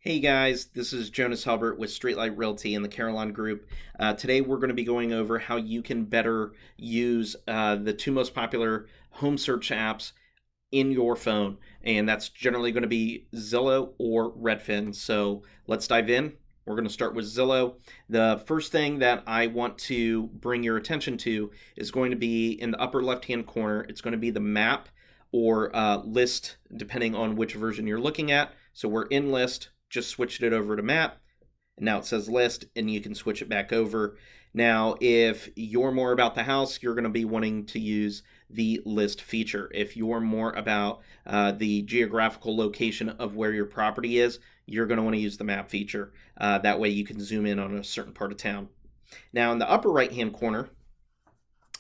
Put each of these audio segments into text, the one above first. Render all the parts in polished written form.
Hey guys, this is Jonas Hulbert with Streetlight Realty and the Carolina Group. Today we're going to be going over how you can better use the two most popular home search apps in your phone, and that's generally going to be Zillow or Redfin. So let's dive in. We're going to start with Zillow. The first thing that I want to bring your attention to is going to be in the upper left hand corner. It's going to be the map or list, depending on which version you're looking at. So we're in list, just switched it over to map. And now it says list, and you can switch it back over. Now, if you're more about the house, you're going to be wanting to use the list feature. If you're more about the geographical location of where your property is, you're going to want to use the map feature. That way you can zoom in on a certain part of town. Now, in the upper right-hand corner,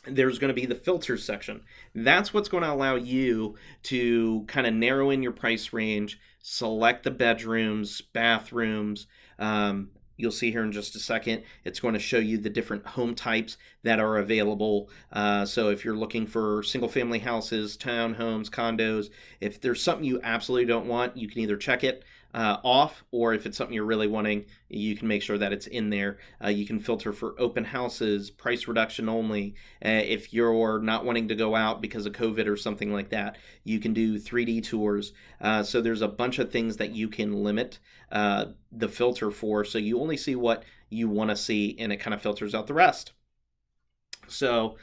there's going to be the filters section. That's what's going to allow you to kind of narrow in your price range, select the bedrooms, bathrooms. You'll see here in just a second, it's going to show you the different home types that are available. So if you're looking for single family houses, townhomes, condos, if there's something you absolutely don't want, you can either check it off, or if it's something you're really wanting, you can make sure that it's in there. You can filter for open houses, price reduction only. If you're not wanting to go out because of COVID or something like that, you can do 3D tours. So there's a bunch of things that you can limit the filter for, so you only see what you want to see, and it kind of filters out the rest. So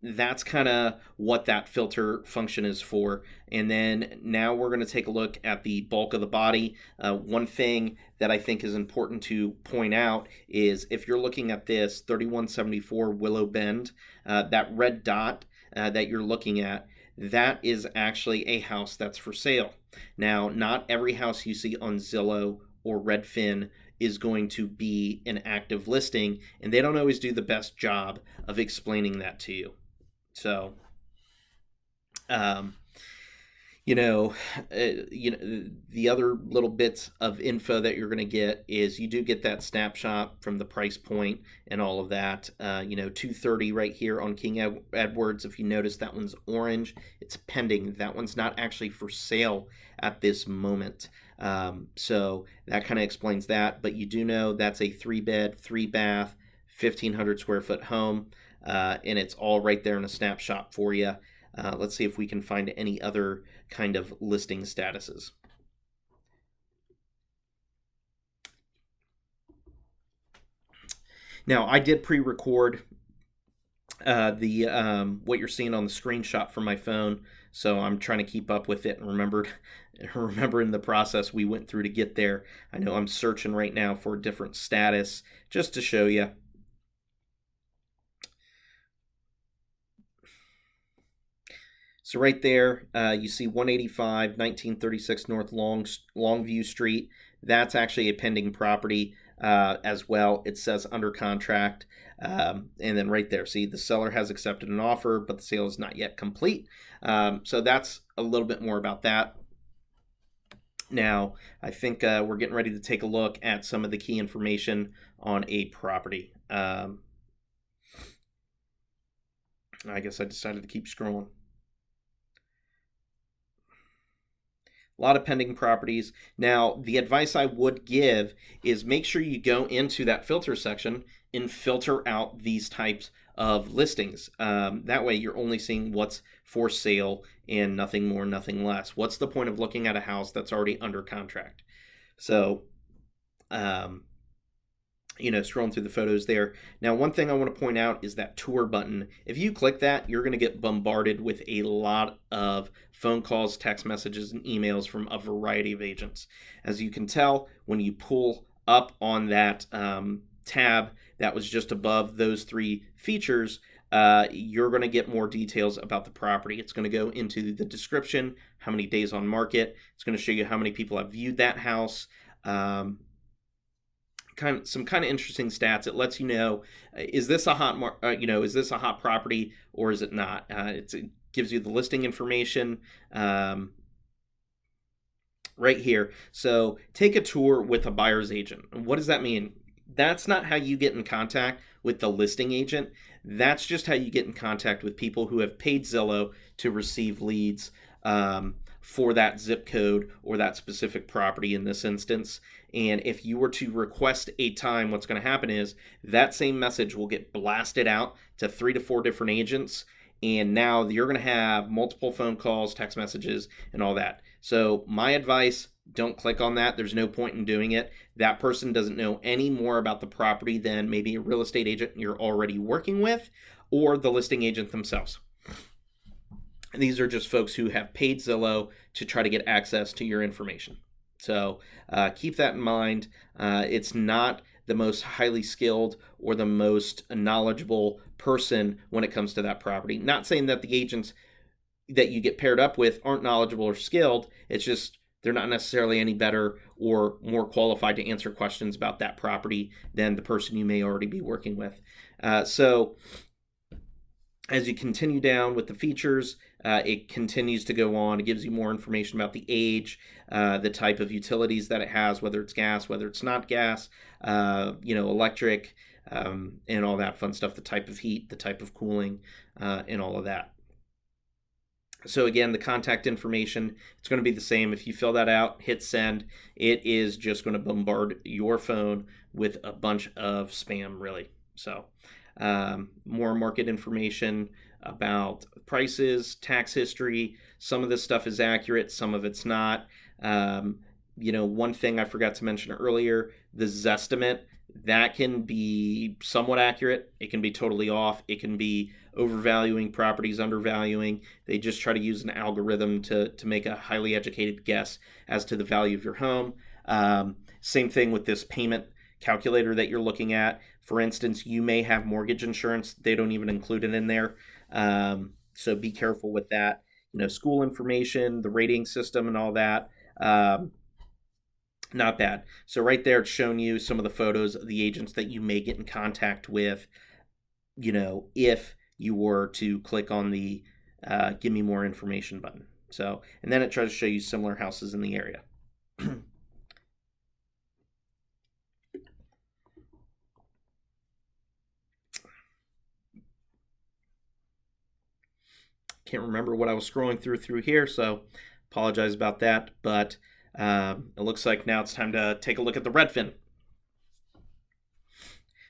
that's kind of what that filter function is for. And then now we're going to take a look at the bulk of the body. One thing that I think is important to point out is if you're looking at this 3174 Willow Bend, that red dot that you're looking at, that is actually a house that's for sale. Now, not every house you see on Zillow or Redfin is going to be an active listing, and they don't always do the best job of explaining that to you. So, um, the other little bits of info that you're going to get is you do get that snapshot from the price point and all of that. 230 right here on King Edwards. If you notice, that one's orange. It's pending. That one's not actually for sale at this moment. So that kind of explains that. But you do know that's a 3-bed, 3-bath, 1,500 square foot home. And it's all right there in a snapshot for you. Let's see if we can find any other kind of listing statuses. Now, I did pre-record what you're seeing on the screenshot from my phone, so I'm trying to keep up with it and remember in the process we went through to get there. I know I'm searching right now for a different status just to show you. So right there, you see 185, 1936 North Longview Street. That's actually a pending property as well. It says under contract. And then right there, see, the seller has accepted an offer, but the sale is not yet complete. So that's a little bit more about that. Now, I think we're getting ready to take a look at some of the key information on a property. I guess I decided to keep scrolling. A lot of pending properties. Now, the advice I would give is make sure you go into that filter section and filter out these types of listings. That way you're only seeing what's for sale and nothing more, nothing less. What's the point of looking at a house that's already under contract? So, scrolling through the photos there. Now, one thing I want to point out is that tour button. If you click that, you're going to get bombarded with a lot of phone calls, text messages, and emails from a variety of agents. As you can tell, when you pull up on that tab that was just above those 3 features, you're going to get more details about the property. It's going to go into the description, how many days on market. It's going to show you how many people have viewed that house. Some kind of interesting stats. It lets you know, is this a is this a hot property or is it not? It gives you the listing information right here. So take a tour with a buyer's agent. What does that mean? That's not how you get in contact with the listing agent. That's just how you get in contact with people who have paid Zillow to receive leads. for that zip code or that specific property in this instance. And if you were to request a time, what's going to happen is that same message will get blasted out to 3 to 4 different agents. And now you're going to have multiple phone calls, text messages, and all that. So, my advice, don't click on that. There's no point in doing it. That person doesn't know any more about the property than maybe a real estate agent you're already working with or the listing agent themselves. And these are just folks who have paid Zillow to try to get access to your information. So keep that in mind. It's not the most highly skilled or the most knowledgeable person when it comes to that property. Not saying that the agents that you get paired up with aren't knowledgeable or skilled. It's just they're not necessarily any better or more qualified to answer questions about that property than the person you may already be working with. So as you continue down with the features, it continues to go on. It gives you more information about the age, the type of utilities that it has, whether it's gas, whether it's not gas, electric, and all that fun stuff, the type of heat, the type of cooling, and all of that. So again, the contact information, it's going to be the same. If you fill that out, hit send, it is just going to bombard your phone with a bunch of spam, really. So more market information about prices, tax history. Some of this stuff is accurate, some of it's not. One thing I forgot to mention earlier, the Zestimate, that can be somewhat accurate. It can be totally off. It can be overvaluing properties, undervaluing. They just try to use an algorithm to make a highly educated guess as to the value of your home. Same thing with this payment calculator that you're looking at. For instance, you may have mortgage insurance. They don't even include it in there. So be careful with that. School information, the rating system and all that. Not bad. So right there, it's showing you some of the photos of the agents that you may get in contact with, if you were to click on the give me more information button. So, and then it tries to show you similar houses in the area. Can't remember what I was scrolling through here, so apologize about that. But it looks like now it's time to take a look at the Redfin.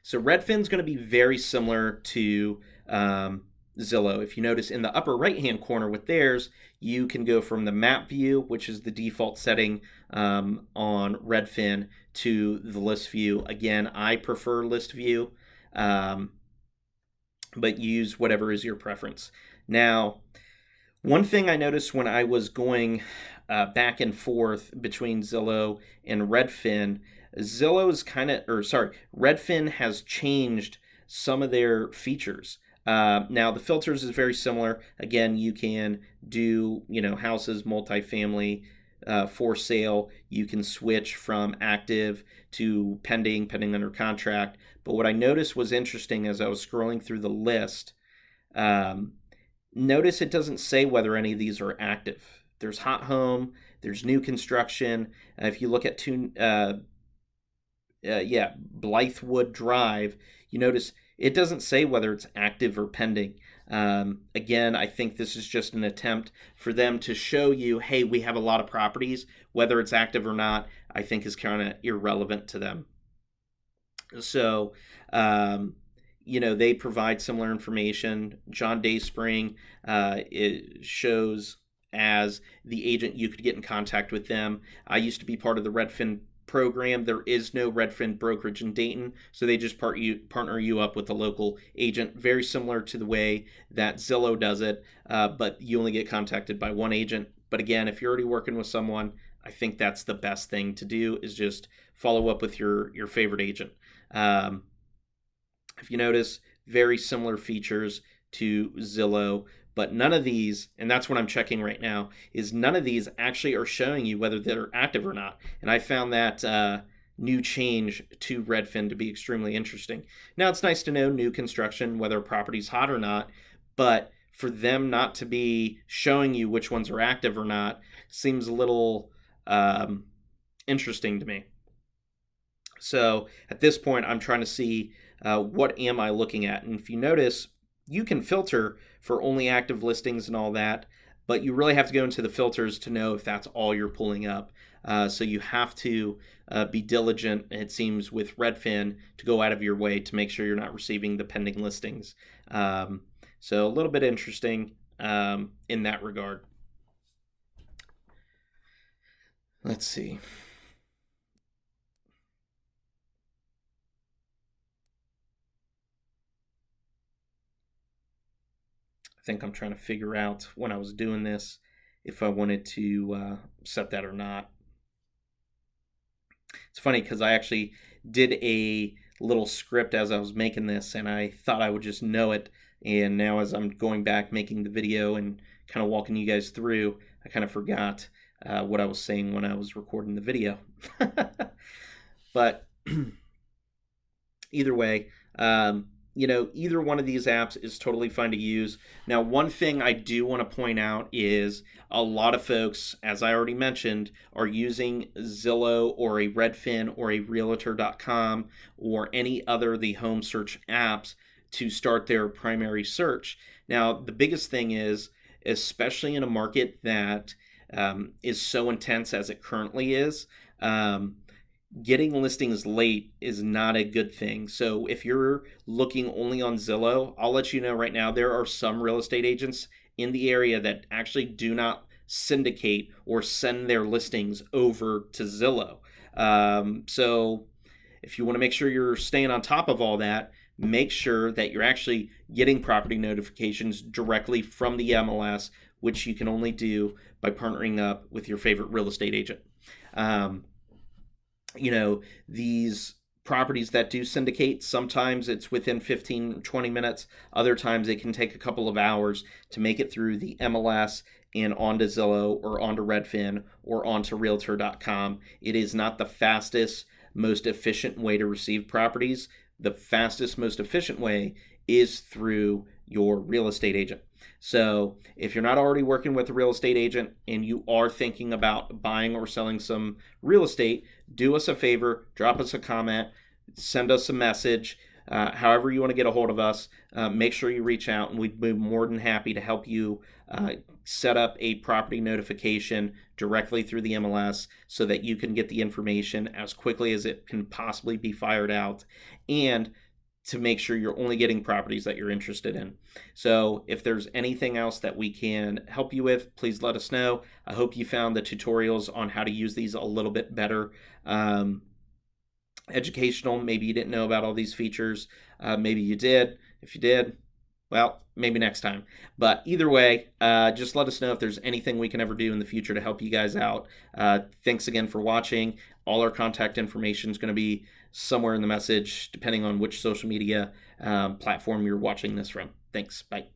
So Redfin's going to be very similar to Zillow. If you notice in the upper right-hand corner with theirs, you can go from the map view, which is the default setting on Redfin, to the list view. Again, I prefer list view, but use whatever is your preference. Now, one thing I noticed when I was going back and forth between Zillow and Redfin, Redfin has changed some of their features. Now, the filters is very similar. Again, you can do, houses, multifamily, for sale. You can switch from active to pending under contract. But what I noticed was interesting as I was scrolling through the list, notice it doesn't say whether any of these are active. There's hot home, there's new construction. If you look at Blythewood Drive, you notice it doesn't say whether it's active or pending. Again, I think this is just an attempt for them to show you, hey, we have a lot of properties. Whether it's active or not, I think is kind of irrelevant to them. So, they provide similar information. John Dayspring, it shows as the agent you could get in contact with them. I used to be part of the Redfin program. There is no Redfin brokerage in Dayton, so they just partner you up with a local agent, very similar to the way that Zillow does it, but you only get contacted by one agent. But again, if you're already working with someone, I think that's the best thing to do, is just follow up with your favorite agent. If you notice, very similar features to Zillow, but none of these, and that's what I'm checking right now, is none of these actually are showing you whether they're active or not. And I found that new change to Redfin to be extremely interesting. Now, it's nice to know new construction, whether a property's hot or not, but for them not to be showing you which ones are active or not seems a little interesting to me. So at this point, I'm trying to see what am I looking at. And if you notice, you can filter for only active listings and all that, but you really have to go into the filters to know if that's all you're pulling up. So you have to be diligent, it seems, with Redfin to go out of your way to make sure you're not receiving the pending listings. So a little bit interesting in that regard. Let's see. I think I'm trying to figure out when I was doing this if I wanted to set that or not. It's funny because I actually did a little script as I was making this, and I thought I would just know it. And now, as I'm going back making the video and kind of walking you guys through, I kind of forgot what I was saying when I was recording the video. But either way, either one of these apps is totally fine to use. Now, one thing I do want to point out is a lot of folks, as I already mentioned, are using Zillow or a Redfin or a Realtor.com or any other of the home search apps to start their primary search. Now, the biggest thing is, especially in a market that is so intense as it currently is, getting listings late is not a good thing. So if you're looking only on Zillow, I'll let you know right now, there are some real estate agents in the area that actually do not syndicate or send their listings over to Zillow. So if you want to make sure you're staying on top of all that, make sure that you're actually getting property notifications directly from the MLS, which you can only do by partnering up with your favorite real estate agent. These properties that do syndicate, sometimes it's within 15, 20 minutes. Other times it can take a couple of hours to make it through the MLS and onto Zillow or onto Redfin or onto Realtor.com. It is not the fastest, most efficient way to receive properties. The fastest, most efficient way is through your real estate agent. So if you're not already working with a real estate agent and you are thinking about buying or selling some real estate, do us a favor, drop us a comment, send us a message, however you want to get a hold of us. Make sure you reach out, and we'd be more than happy to help you set up a property notification directly through the MLS so that you can get the information as quickly as it can possibly be fired out, and to make sure you're only getting properties that you're interested in. So if there's anything else that we can help you with, please let us know. I hope you found the tutorials on how to use these a little bit better. Educational. Maybe you didn't know about all these features. Maybe you did. If you did, well, maybe next time. But either way, just let us know if there's anything we can ever do in the future to help you guys out. Thanks again for watching. All our contact information is going to be somewhere in the message, depending on which social media platform you're watching this from. Thanks. Bye.